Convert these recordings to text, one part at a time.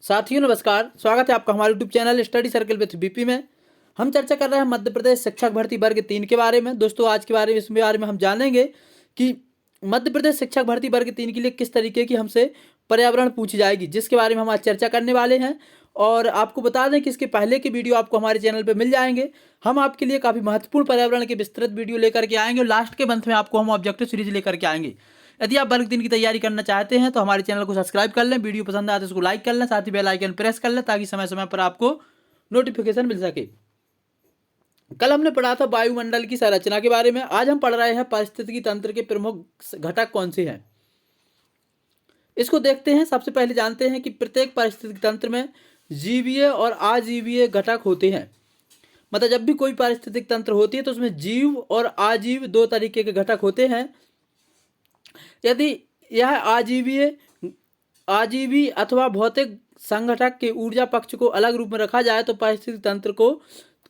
साथियों नमस्कार, स्वागत है आपका हमारे YouTube channel study circle with BP में। हम चर्चा कर रहे हैं मध्य प्रदेश शिक्षक भर्ती वर्ग 3 के बारे में। दोस्तों आज के बारे में हम जानेंगे कि मध्य प्रदेश शिक्षक भर्ती वर्ग 3 के लिए किस तरीके की हमसे पर्यावरण पूछी जाएगी, जिसके बारे में हम आज चर्चा करने वाले हैं। और आपको बता दें कि इसके पहले के वीडियो आपको हमारे चैनल पर मिल जाएंगे। हम आपके लिए काफ़ी महत्वपूर्ण पर्यावरण के विस्तृत वीडियो लेकर के आएंगे और लास्ट के मंथ में आपको हम ऑब्जेक्टिव सीरीज लेकर के आएंगे। यदि आप वर्ग 3 की तैयारी करना चाहते हैं तो हमारे चैनल को सब्सक्राइब कर लें, वीडियो पसंद आए तो उसको लाइक कर लें, साथ ही बेल आइकन प्रेस कर लें ताकि समय समय पर आपको नोटिफिकेशन मिल सके। कल हमने पढ़ा था वायुमंडल की संरचना के बारे में। आज हम पढ़ रहे हैं पारिस्थितिकी तंत्र के प्रमुख घटक कौन से हैं, इसको देखते हैं। सबसे पहले जानते हैं कि प्रत्येक पारिस्थितिकी तंत्र में जीवीय और अजीवीय घटक होते हैं। मतलब जब भी कोई पारिस्थितिक तंत्र होती है तो उसमें जीव और अजीव दो तरीके के घटक होते हैं। यदि यह आजीवी अथवा भौतिक संघटक के ऊर्जा पक्ष को अलग रूप में रखा जाए तो पारिस्थितिक तंत्र को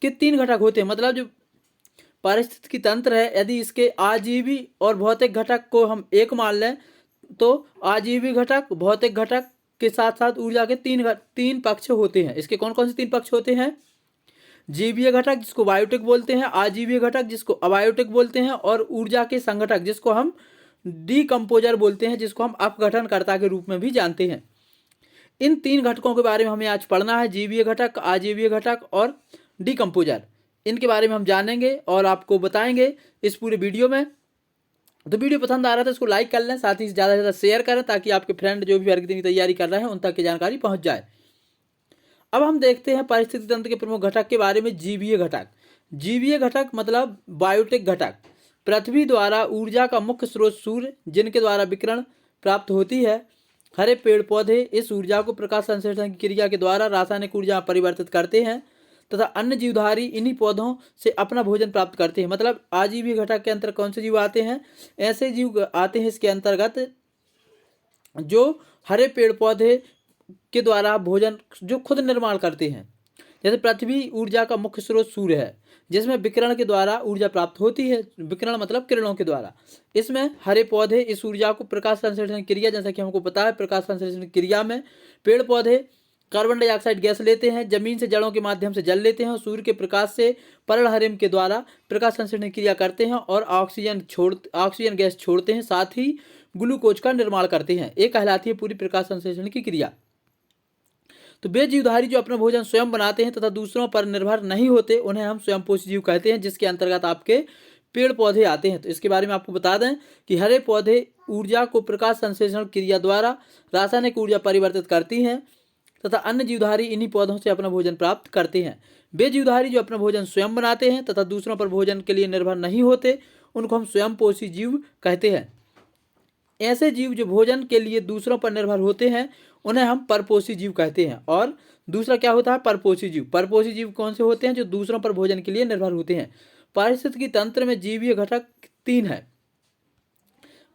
के 3 घटक होते हैं। मतलब जो पारिस्थितिकी तंत्र है, यदि इसके आजीवी और भौतिक घटक को हम एक मान लें तो आजीवी घटक, भौतिक घटक के साथ साथ ऊर्जा के तीन पक्ष होते हैं। इसके कौन कौन से 3 पक्ष होते हैं? जीवीय घटक जिसको बायोटिक बोलते हैं, आजीवीय घटक जिसको अबायोटिक बोलते हैं, और ऊर्जा के संघटक जिसको हम डीकम्पोजर बोलते हैं, जिसको हम अपघटनकर्ता के रूप में भी जानते हैं। इन 3 घटकों के बारे में हमें आज पढ़ना है, जीवीय घटक, आजीवीय घटक और डीकम्पोजर। इनके बारे में हम जानेंगे और आपको बताएंगे इस पूरे वीडियो में। तो वीडियो पसंद आ रहा है तो इसको लाइक कर लें, साथ ही ज़्यादा से ज़्यादा शेयर करें ताकि आपके फ्रेंड जो भी वर्ग 3 की तैयारी कर रहे हैं उन तक की जानकारी पहुँच जाए। अब हम देखते हैं पारिस्थितिक तंत्र के प्रमुख घटक के बारे में। जीवीय घटक। जीवीय घटक मतलब बायोटिक घटक। पृथ्वी द्वारा ऊर्जा का मुख्य स्रोत सूर्य, जिनके द्वारा विकिरण प्राप्त होती है। हरे पेड़ पौधे इस ऊर्जा को प्रकाश संश्लेषण की क्रिया के द्वारा रासायनिक ऊर्जा में परिवर्तित करते हैं तथा अन्य जीवधारी इन्हीं पौधों से अपना भोजन प्राप्त करते हैं। मतलब आजीवीय घटक के अंतर्गत कौन से जीव आते हैं? ऐसे जीव आते हैं इसके अंतर्गत जो हरे पेड़ पौधे के द्वारा भोजन जो खुद निर्माण करते हैं। जैसे पृथ्वी ऊर्जा का मुख्य स्रोत सूर्य है, जिसमें विकिरण के द्वारा ऊर्जा प्राप्त होती है। विकिरण मतलब किरणों के द्वारा। इसमें हरे पौधे इस ऊर्जा को प्रकाश संश्लेषण क्रिया, जैसा कि हमको पता है, प्रकाश संश्लेषण क्रिया में पेड़ पौधे कार्बन डाइऑक्साइड गैस लेते हैं, जमीन से जड़ों के माध्यम से जल लेते हैं और सूर्य के प्रकाश से पर्णहरिम के द्वारा प्रकाश संश्लेषण क्रिया करते हैं और ऑक्सीजन गैस छोड़ते हैं, साथ ही ग्लूकोज का निर्माण करते हैं। ये कहलाती है पूरी प्रकाश संश्लेषण की क्रिया। तो वे जीवधारी जो अपना भोजन स्वयं बनाते हैं तथा दूसरों पर निर्भर नहीं होते, उन्हें हम स्वयंपोषी जीव कहते हैं, जिसके अंतर्गत आपके पेड़ पौधे आते हैं। तो इसके बारे में आपको बता दें कि हरे पौधे ऊर्जा को प्रकाश संश्लेषण क्रिया द्वारा रासायनिक ऊर्जा परिवर्तित करती हैं तथा अन्य जीवधारी इन्हीं पौधों से अपना भोजन प्राप्त करते हैं। वे जीवधारी जो अपना भोजन स्वयं बनाते हैं तथा दूसरों पर भोजन के लिए निर्भर नहीं होते, उनको हम स्वयंपोषी जीव कहते हैं। ऐसे जीव जो भोजन के लिए दूसरों पर निर्भर होते हैं उन्हें हम परपोषी जीव कहते हैं। और दूसरा क्या होता है? परपोषी जीव। परपोषी जीव कौन से होते हैं? जो दूसरों पर भोजन के लिए निर्भर होते हैं। पारिस्थितिकी तंत्र में जीवीय घटक 3 है।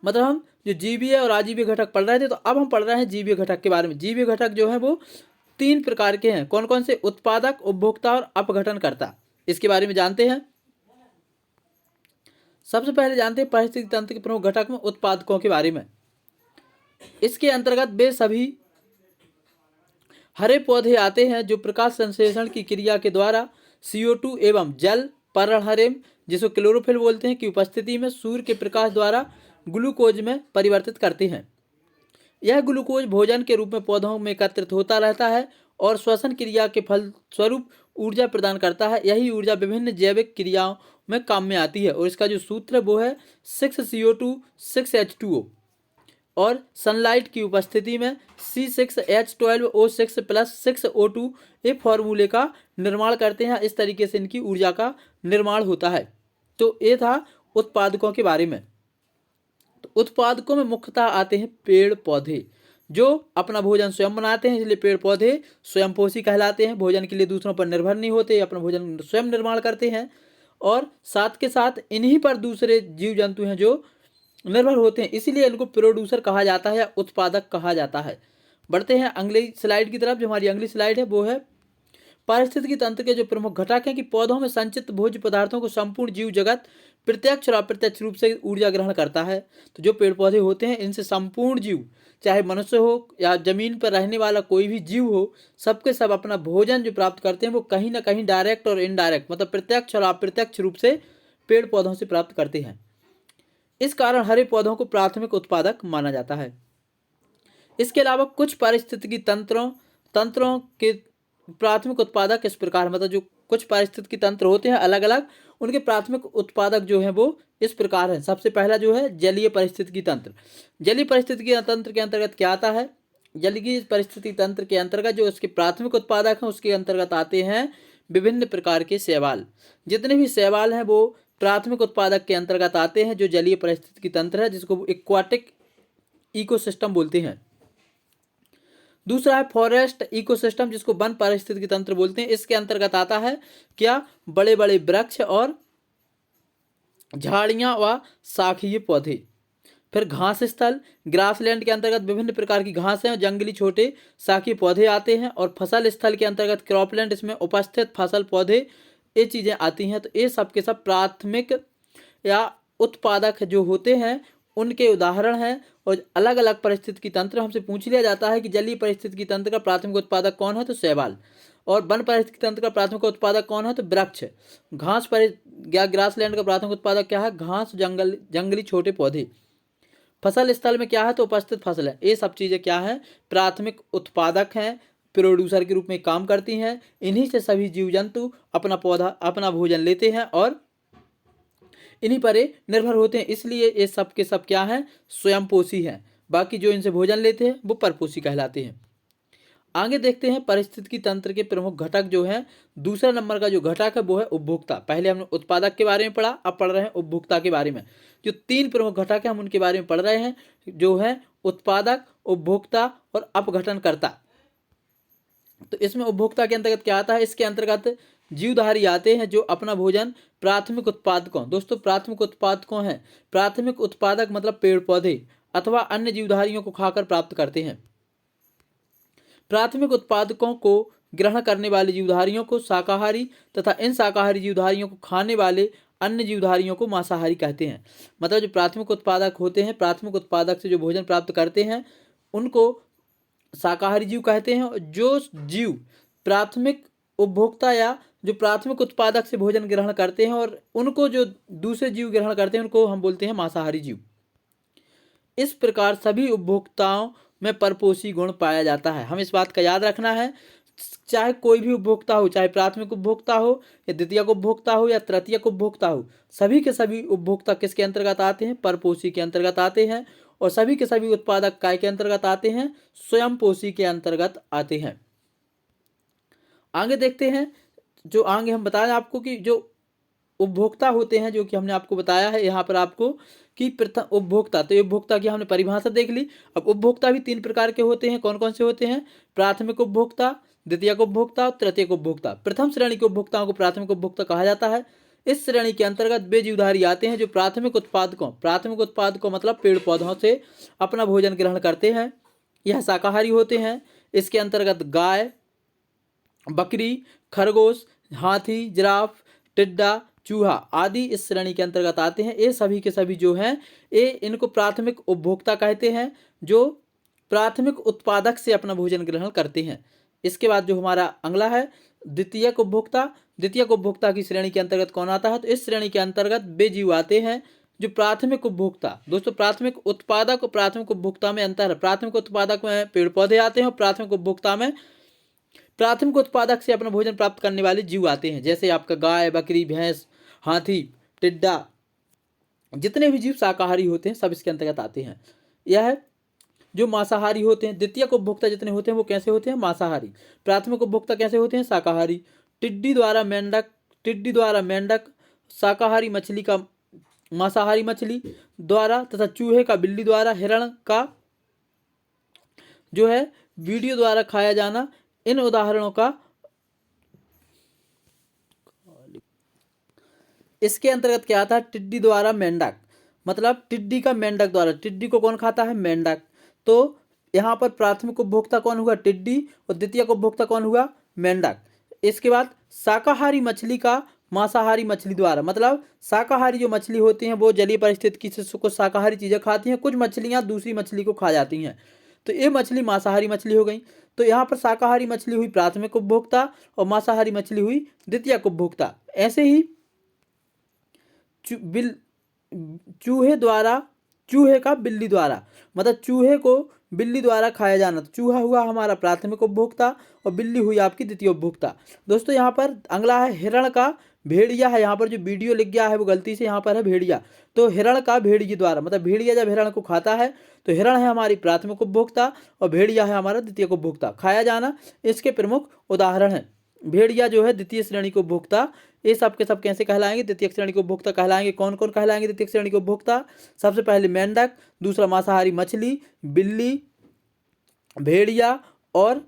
मतलब हम जो जीवीय और अजीवीय घटक पढ़ रहे थे, तो अब हम पढ़ रहे हैं जीवीय घटक के बारे में। जीवीय घटक जो है वो 3 प्रकार के हैं। कौन कौन से? उत्पादक, उपभोक्ता और अपघटनकर्ता। इसके बारे में जानते हैं। सबसे पहले जानते हैं पारिस्थितिकी तंत्र के प्रमुख घटक में उत्पादकों के बारे में। इसके अंतर्गत वे सभी हरे पौधे आते हैं जो प्रकाश संश्लेषण की क्रिया के द्वारा CO2 एवं जल, पर्णहरिम जिसको क्लोरोफिल बोलते हैं, की उपस्थिति में सूर्य के प्रकाश द्वारा ग्लूकोज में परिवर्तित करते हैं। यह ग्लूकोज भोजन के रूप में पौधों में एकत्रित होता रहता है और श्वसन क्रिया के फलस्वरूप ऊर्जा प्रदान करता है। यही ऊर्जा विभिन्न जैविक क्रियाओं में काम में आती है और इसका जो सूत्र है वो है 6CO2 6H2O और सनलाइट की उपस्थिति में C6H12O6 + 6O2 एक फॉर्मूले का निर्माण करते हैं। इस तरीके से इनकी ऊर्जा का निर्माण होता है। तो ये था उत्पादकों के बारे में। तो उत्पादकों में मुख्यतः आते हैं पेड़ पौधे जो अपना भोजन स्वयं बनाते हैं, इसलिए पेड़ पौधे स्वयंपोषी कहलाते हैं। भोजन के लिए दूसरों पर निर्भर नहीं होते, अपना भोजन स्वयं निर्माण करते हैं और साथ के साथ इन्हीं पर दूसरे जीव जंतु हैं जो निर्भर होते हैं, इसीलिए इनको प्रोड्यूसर कहा जाता है या उत्पादक कहा जाता है। बढ़ते हैं अगली स्लाइड की तरफ। जो हमारी अगली स्लाइड है वो है पारिस्थितिकी तंत्र के जो प्रमुख घटक हैं कि पौधों में संचित भोज्य पदार्थों को संपूर्ण जीव जगत प्रत्यक्ष और अप्रत्यक्ष रूप से ऊर्जा ग्रहण करता है। तो जो पेड़ पौधे होते हैं इनसे संपूर्ण जीव, चाहे मनुष्य हो या जमीन पर रहने वाला कोई भी जीव हो, सबके सब अपना भोजन जो प्राप्त करते हैं वो कहीं ना कहीं डायरेक्ट और इनडायरेक्ट मतलब प्रत्यक्ष और अप्रत्यक्ष रूप से पेड़ पौधों से प्राप्त करते हैं। इस कारण हरे पौधों को प्राथमिक उत्पादक माना जाता है। इसके अलावा कुछ पारिस्थितिकी तंत्रों के प्राथमिक उत्पादक इस प्रकार, मतलब जो कुछ पारिस्थितिकी तंत्र होते हैं अलग अलग, उनके प्राथमिक उत्पादक जो है वो इस प्रकार है। सबसे पहला जो है जलीय पारिस्थितिकी तंत्र। जलीय पारिस्थितिकी तंत्र के अंतर्गत क्या आता है? जलीय पारिस्थितिकी तंत्र के अंतर्गत जो इसके प्राथमिक उत्पादक हैं उसके अंतर्गत आते हैं विभिन्न प्रकार के शैवाल। जितने भी शैवाल हैं वो प्राथमिक उत्पादक के अंतर्गत आते हैं जो जलीय पारिस्थितिकी तंत्र है, जिसको एक्वाटिक इकोसिस्टम बोलते हैं। दूसरा है फॉरेस्ट इकोसिस्टम, जिसको वन पारिस्थितिकी तंत्र बोलते हैं। इसके अंतर्गत आता है क्या? बड़े बड़े वृक्ष और झाड़ियां व शाखीय पौधे। फिर घास स्थल, ग्रासलैंड के अंतर्गत विभिन्न प्रकार की घास हैं, जंगली छोटे शाखीय पौधे आते हैं। और फसल स्थल के अंतर्गत क्रॉपलैंड, इसमें उपस्थित फसल पौधे, ये चीजें आती हैं। तो ये सब के सब प्राथमिक या उत्पादक जो होते हैं उनके उदाहरण हैं। और अलग अलग पारिस्थितिकी तंत्र हमसे पूछ लिया जाता है कि जलीय पारिस्थितिकी तंत्र का प्राथमिक उत्पादक कौन है? तो शैवाल। और वन पारिस्थितिकी तंत्र का प्राथमिक उत्पादक कौन है? तो वृक्ष। घास या ग्रासलैंड का प्राथमिक उत्पादक क्या है? घास, जंगली छोटे पौधे। फसल स्थल में क्या है? तो उपस्थित फसल है। ये सब चीजें क्या है? प्राथमिक उत्पादक हैं, प्रोड्यूसर के रूप में काम करती हैं। इन्हीं से सभी जीव जंतु अपना भोजन लेते हैं और इन्हीं पर निर्भर होते हैं। इसलिए ये सब के सब क्या है? स्वयंपोषी हैं। बाकी जो इनसे भोजन लेते हैं वो परपोषी कहलाते हैं। आगे देखते हैं पारिस्थितिकी तंत्र के प्रमुख घटक जो हैं। दूसरा नंबर का जो घटक है वो है उपभोक्ता। पहले हमने उत्पादक के बारे में पढ़ा, अब पढ़ रहे हैं उपभोक्ता के बारे में। जो 3 प्रमुख घटक हैं हम उनके बारे में पढ़ रहे हैं, जो है उत्पादक, उपभोक्ता और अपघटनकर्ता। तो इसमें उपभोक्ता के अंतर्गत क्या आता है? इसके अंतर्गत जीवधारी आते हैं जो अपना भोजन प्राथमिक उत्पादकों, दोस्तों प्राथमिक उत्पादकों हैं। प्राथमिक उत्पादक मतलब पेड़ पौधे अथवा अन्य जीवधारियों को खाकर प्राप्त करते हैं। प्राथमिक उत्पादकों को ग्रहण करने वाले जीवधारियों को शाकाहारी तथा इन शाकाहारी जीवधारियों को खाने वाले अन्य जीवधारियों को मांसाहारी कहते हैं। मतलब जो प्राथमिक उत्पादक होते हैं, प्राथमिक उत्पादक से जो भोजन प्राप्त करते हैं उनको शाकाहारी जीव कहते हैं। और जो जीव प्राथमिक उपभोक्ता या जो प्राथमिक उत्पादक से भोजन ग्रहण करते हैं और उनको जो दूसरे जीव ग्रहण करते हैं उनको हम बोलते हैं मांसाहारी जीव। इस प्रकार सभी उपभोक्ताओं में परपोषी गुण पाया जाता है। हम इस बात का याद रखना है, चाहे कोई भी उपभोक्ता हो, चाहे प्राथमिक उपभोक्ता हो या द्वितीयक उपभोक्ता हो या तृतीयक उपभोक्ता हो, सभी के सभी उपभोक्ता किसके अंतर्गत आते हैं? परपोषी के अंतर्गत आते हैं। और सभी के सभी उत्पादक काय के अंतर्गत आते हैं? स्वयंपोषी के अंतर्गत आते हैं। आगे देखते हैं, जो आगे हम बताएं आपको कि जो उपभोक्ता होते हैं, जो कि हमने आपको बताया है यहाँ पर आपको कि प्रथम उपभोक्ता, तो उपभोक्ता की हमने परिभाषा देख ली। अब उपभोक्ता भी 3 प्रकार के होते हैं। कौन कौन से होते हैं? प्राथमिक उपभोक्ता, द्वितीयक उपभोक्ता और तृतीयक उपभोक्ता। प्रथम श्रेणी के उपभोक्ताओं को प्राथमिक उपभोक्ता कहा जाता है। इस श्रेणी के अंतर्गत वे जीवधारी आते हैं जो प्राथमिक उत्पादकों मतलब पेड़ पौधों से अपना भोजन ग्रहण करते हैं। यह शाकाहारी होते हैं। इसके अंतर्गत गाय, बकरी, खरगोश, हाथी, जिराफ, टिड्डा, चूहा आदि इस श्रेणी के अंतर्गत आते हैं। ये सभी के सभी जो हैं ये इनको प्राथमिक उपभोक्ता कहते हैं, जो प्राथमिक उत्पादक से अपना भोजन ग्रहण करते हैं। इसके बाद जो हमारा अगला है द्वितीयक उपभोक्ता। द्वितीयक उपभोक्ता की श्रेणी के अंतर्गत कौन आता है? तो इस श्रेणी के अंतर्गत वे जीव आते हैं जो प्राथमिक उपभोक्ता, दोस्तों प्राथमिक उत्पादक और प्राथमिक उपभोक्ता में अंतर है। प्राथमिक उत्पादक में पेड़ पौधे आते हैं और प्राथमिक उपभोक्ता में प्राथमिक उत्पादक से अपना भोजन प्राप्त करने वाले जीव आते हैं। जैसे आपका गाय, बकरी, भैंस, हाथी, टिड्डा, जितने भी जीव शाकाहारी होते हैं सब इसके अंतर्गत आते हैं। यह है जो मांसाहारी होते हैं। द्वितीयक उपभोक्ता जितने होते हैं वो कैसे होते हैं? मांसाहारी। प्राथमिक उपभोक्ता कैसे होते हैं? शाकाहारी। टिड्डी द्वारा मेंढक शाकाहारी मछली का मांसाहारी मछली द्वारा तथा चूहे का बिल्ली द्वारा, हिरण का जो है वीडियो द्वारा खाया जाना, इन उदाहरणों का इसके अंतर्गत क्या आता है? टिड्डी द्वारा मेंढक, मतलब टिड्डी का मेंढक द्वारा। टिड्डी को कौन खाता है? मेंढक। तो यहाँ पर प्राथमिक उपभोक्ता कौन हुआ? टिड्डी। और द्वितीयक उपभोक्ता कौन हुआ? मेंढक। इसके बाद शाकाहारी मछली का मांसाहारी मछली द्वारा, मतलब शाकाहारी जो मछली होती हैं वो जलीय परिस्थिति से कुछ शाकाहारी चीज़ें खाती हैं, कुछ मछलियाँ दूसरी मछली को खा जाती हैं, तो ये मछली मांसाहारी मछली हो गई। तो यहाँ पर शाकाहारी मछली हुई प्राथमिक उपभोक्ता और मांसाहारी मछली हुई द्वितीयक उपभोक्ता। ऐसे ही चूहे का बिल्ली द्वारा, मतलब चूहे को बिल्ली द्वारा खाया जाना, तो चूहा हुआ हमारा प्राथमिक उपभोक्ता और बिल्ली हुई आपकी द्वितीय उपभोक्ता। दोस्तों यहाँ पर अगला है हिरण का भेड़िया है, यहाँ पर जो वीडियो लिख गया है वो गलती से यहाँ पर है भेड़िया, तो हिरण का भेड़िए द्वारा, मतलब भेड़िया जब हिरण को खाता है तो हिरण है हमारी प्राथमिक उपभोक्ता और भेड़िया है हमारा द्वितीय उपभोक्ता। खाया जाना इसके प्रमुख उदाहरण है। भेड़िया जो है द्वितीय श्रेणी को उपभोक्ता, ये सब के सब कैसे कहलाएंगे? द्वितीय श्रेणी को उपभोक्ता कहलाएंगे। कौन कौन कहलाएंगे द्वितीय श्रेणी को उपभोक्ता? सबसे पहले मेंढक, दूसरा मांसाहारी मछली, बिल्ली, भेड़िया, और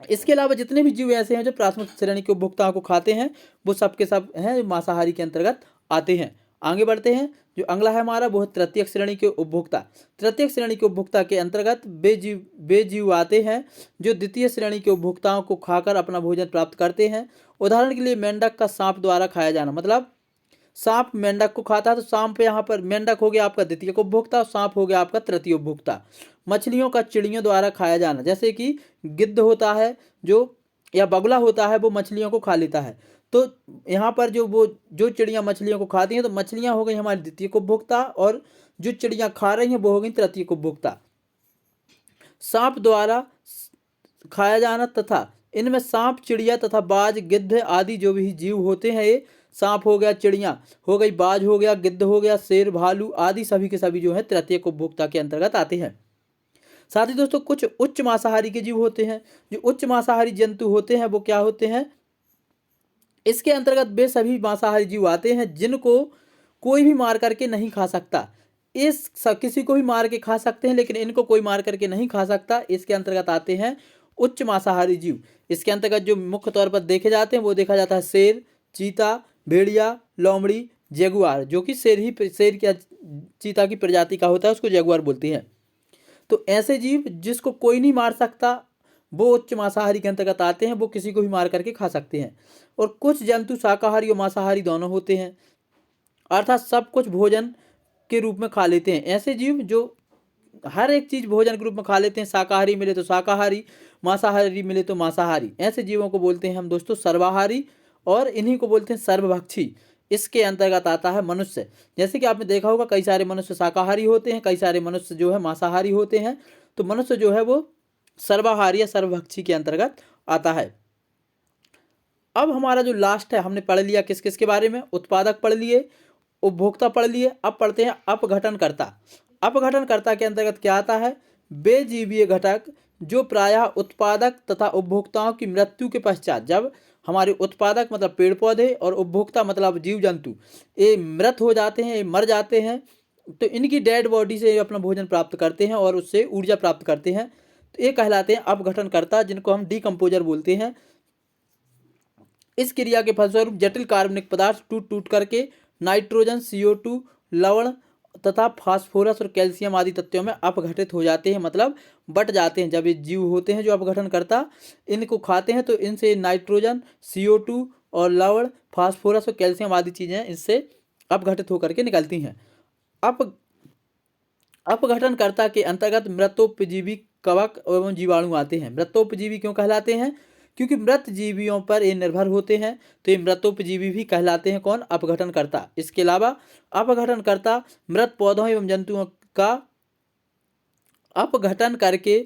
इसके अलावा जितने भी जीव ऐसे हैं जो प्राथमिक श्रेणी के उपभोक्ताओं को खाते हैं वो सब के सब हैं जो मांसाहारी के अंतर्गत आते हैं। आगे बढ़ते हैं, जो अगला है हमारा वो है तृतीय श्रेणी के उपभोक्ता। तृतीय श्रेणी के उपभोक्ता के अंतर्गत वे जीव आते हैं जो द्वितीय श्रेणी के उपभोक्ताओं को खाकर अपना भोजन प्राप्त करते हैं। उदाहरण के लिए मेंढक का सांप द्वारा खाया जाना, मतलब सांप मेंढक को खाता है तो सांप यहाँ पर मेंढक हो गया आपका द्वितीय उपभोक्ता और सांप हो गया आपका तृतीय उपभोक्ता। मछलियों का चिड़ियों द्वारा खाया जाना, जैसे कि गिद्ध होता है जो, या बगुला होता है वो मछलियों को खा लेता है, तो यहाँ पर जो चिड़ियाँ मछलियों को खाती हैं तो मछलियाँ हो गई हमारी द्वितीय उपभोक्ता और जो चिड़ियाँ खा रही हैं वो हो गई तृतीय उपभोक्ता। सांप द्वारा खाया जाना, तथा इनमें सांप, चिड़िया तथा बाज, गिद्ध आदि जो भी जीव होते हैं, ये सांप हो गया, चिड़िया हो गई, बाज हो गया, गिद्ध हो गया, शेर, भालू आदि सभी के सभी जो है तृतीय उपभोक्ता के अंतर्गत आते हैं। साथ ही दोस्तों कुछ उच्च मांसाहारी के जीव होते हैं। जो उच्च मांसाहारी जंतु होते हैं वो क्या होते हैं? इसके अंतर्गत वे सभी मांसाहारी जीव आते हैं जिनको कोई भी मार करके नहीं खा सकता। किसी को भी मार के खा सकते हैं लेकिन इनको कोई मार करके नहीं खा सकता। इसके अंतर्गत आते हैं उच्च मांसाहारी जीव। इसके अंतर्गत जो मुख्य तौर पर देखे जाते हैं वो देखा जाता है शेर, चीता, भेड़िया, लोमड़ी, जगुआर, जो कि शेर की चीता की प्रजाति का होता है, उसको जगुआर बोलते हैं। तो ऐसे जीव जिसको कोई नहीं मार सकता वो उच्च मांसाहारी के अंतर्गत आते हैं, वो किसी को भी मार करके खा सकते हैं। और कुछ जंतु शाकाहारी और मांसाहारी दोनों होते हैं, अर्थात सब कुछ भोजन के रूप में खा लेते हैं। ऐसे जीव जो हर एक चीज़ भोजन के रूप में खा लेते हैं, शाकाहारी मिले तो शाकाहारी, मांसाहारी मिले तो मांसाहारी, ऐसे जीवों को बोलते हैं हम दोस्तों सर्वाहारी, और इन्हीं को बोलते हैं सर्वभक्षी। इसके अंतर्गत आता है मनुष्य। जैसे कि आपने देखा होगा कई सारे मनुष्य शाकाहारी होते हैं, कई सारे मनुष्य जो है मांसाहारी होते हैं, तो मनुष्य जो है वो सर्वाहारी या सर्वभक्षी के अंतर्गत आता है। अब हमारा जो लास्ट है, हमने पढ़ लिया किस किस के बारे में? उत्पादक पढ़ लिए, उपभोक्ता पढ़ लिए। अब पढ़ते हैं अपघटनकर्ता। अपघटनकर्ता के अंतर्गत क्या आता है? बेजीवीय घटक जो प्रायः उत्पादक तथा उपभोक्ताओं की मृत्यु के पश्चात, जब हमारे उत्पादक मतलब पेड़ पौधे और उपभोक्ता मतलब जीव जंतु ये मृत हो जाते हैं, ये मर जाते हैं, तो इनकी डेड बॉडी से अपना भोजन प्राप्त करते हैं और उससे ऊर्जा प्राप्त करते हैं, तो ये कहलाते हैं अपघटनकर्ता, जिनको हम डिकम्पोजर बोलते हैं। इस क्रिया के फलस्वरूप जटिल कार्बनिक पदार्थ टूट टूट करके नाइट्रोजन, CO2, लवण तथा फास्फोरस और कैल्शियम आदि तत्वों में अपघटित हो जाते हैं, मतलब बट जाते हैं। जब ये जीव होते हैं जो अपघटन करता, इनको खाते हैं तो इनसे नाइट्रोजन, CO2 और लवण, फास्फोरस और कैल्शियम आदि चीज़ें इससे अपघटित होकर के निकलती हैं। अपघटनकर्ता के अंतर्गत मृतोपजीवी कवक एवं जीवाणु आते हैं। मृतोपजीवी क्यों कहलाते हैं? क्योंकि मृत जीवियों पर ये निर्भर होते हैं, तो ये मृतोपजीवी भी कहलाते हैं। कौन? अपघटनकर्ता। इसके अलावा अपघटनकर्ता मृत पौधों एवं जंतुओं का अपघटन करके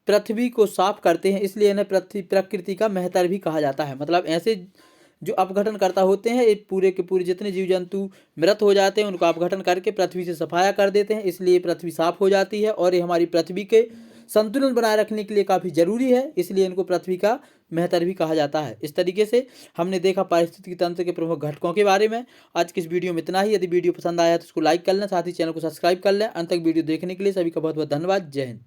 पृथ्वी को साफ करते हैं, इसलिए इन्हें प्रकृति का मेहतर भी कहा जाता है। मतलब ऐसे जो अपघटनकर्ता होते हैं ये पूरे के पूरे जितने जीव जंतु मृत हो जाते हैं उनको अपघटन करके पृथ्वी से सफाया कर देते हैं, इसलिए पृथ्वी साफ हो जाती है और ये हमारी पृथ्वी के संतुलन बनाए रखने के लिए काफ़ी जरूरी है, इसलिए इनको पृथ्वी का मेहतर भी कहा जाता है। इस तरीके से हमने देखा पारिस्थितिकी तंत्र के प्रमुख घटकों के बारे में। आज की इस वीडियो में इतना ही। यदि वीडियो पसंद आया तो उसको लाइक कर लें, साथ ही चैनल को सब्सक्राइब कर लें। अंत तक वीडियो देखने के लिए सभी का बहुत बहुत धन्यवाद। जय हिंद।